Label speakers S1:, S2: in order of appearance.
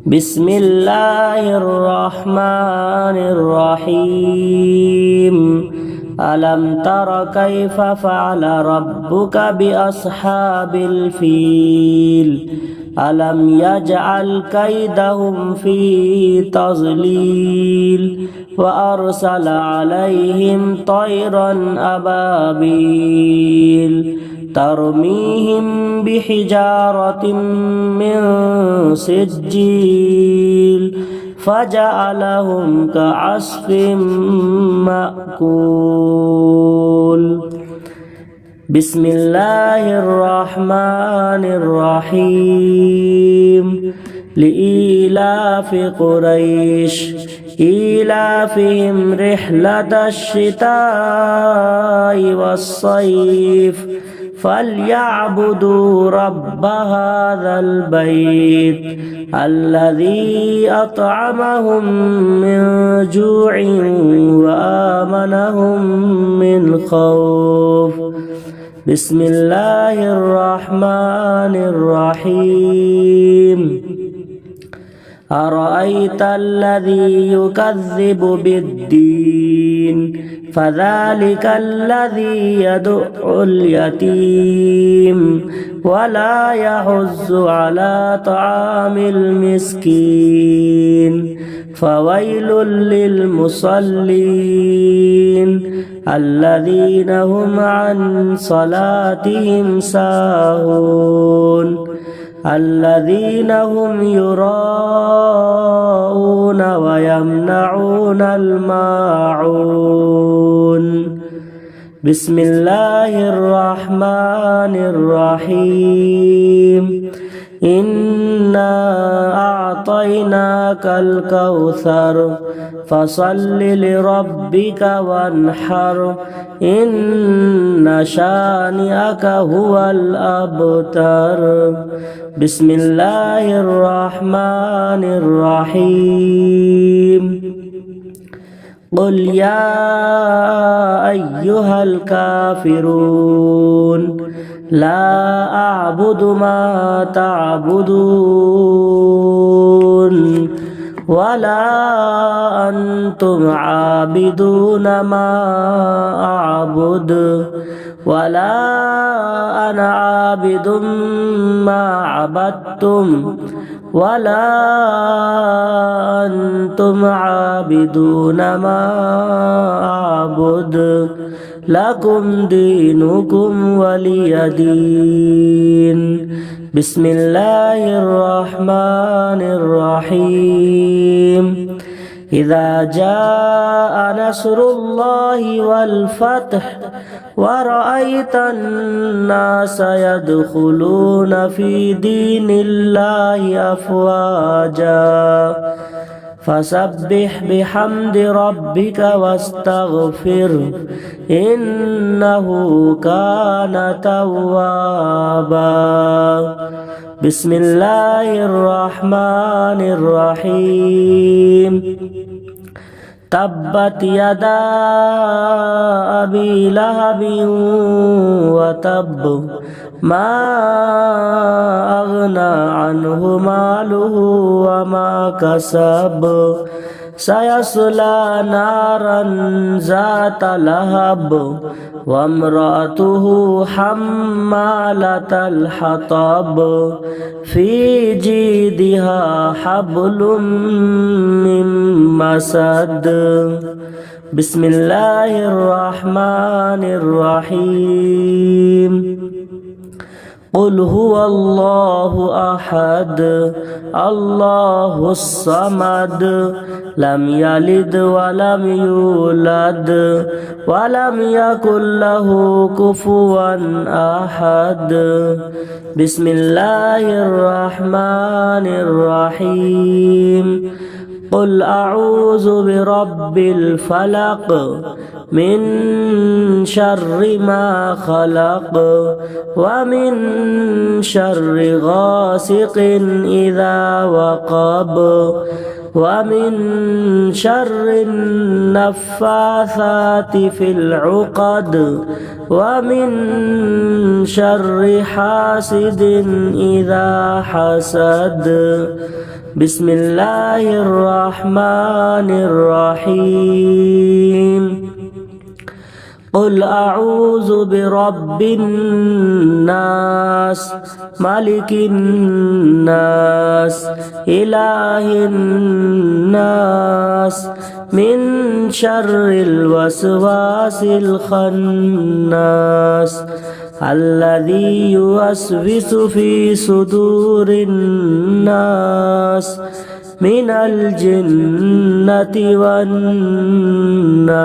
S1: بسم الله الرحمن الرحيم ألم تر كيف فعل ربك بأصحاب الفيل ألم يجعل كيدهم في تضليل وأرسل عليهم طيرا أبابيل ترميهم بحجارة من سجيل فجعلهم كعصف مأكول بسم الله الرحمن الرحيم لإيلاف قريش إيلافهم رحلة الشتاء والصيف فليعبدوا رب هذا البيت الذي أطعمهم من جوع وآمنهم من خوف بسم الله الرحمن الرحيم أرأيت الذي يكذب بالدين فذلك الذي يدع اليتيم ولا يحض على طعام المسكين فويل للمصلين الذين هم عن صلاتهم ساهون الذين هم يراءون ويمنعون الماعون بسم الله الرحمن الرحيم إنا أعطيناك الكوثر فصل لربك وانحر إن شانئك هو الأبتر بسم الله الرحمن الرحيم قل يا أيها الكافرون لا أعبد ما تعبدون ولا أنتم عابدون ما أعبد ولا أنا عابد ما عبدتم ولا أنتم عابدون ما أعبد لكم دينكم ولي دين بسم الله الرحمن الرحيم إذا جاء نصر الله والفتح ورأيت الناس يدخلون في دين الله أفواجا فسبح بحمد ربك واستغفر إنه كان توابا بسم الله الرحمن الرحيم تبت يدا أبي لهب وتب ما أغنى عنه ماله وما كسب سيصلى نارا ذات لهب وامرأته حمالة الحطب في جيدها حبل من مسد بسم الله الرحمن الرحيم قل هو الله أحد الله الصمد لم يلد ولم يولد ولم يكن له كفوا أحد بسم الله الرحمن الرحيم قل أعوذ برب الفلق من شر ما خلق ومن شر غاسق إذا وقب ومن شر النفاثات في العقد ومن شر حاسد إذا حسد بسم الله الرحمن الرحيم قل أعوذ برب الناس ملك الناس إله الناس من شر الوسواس الخناس الذي يوسوس في صدور الناس من الجنة والناس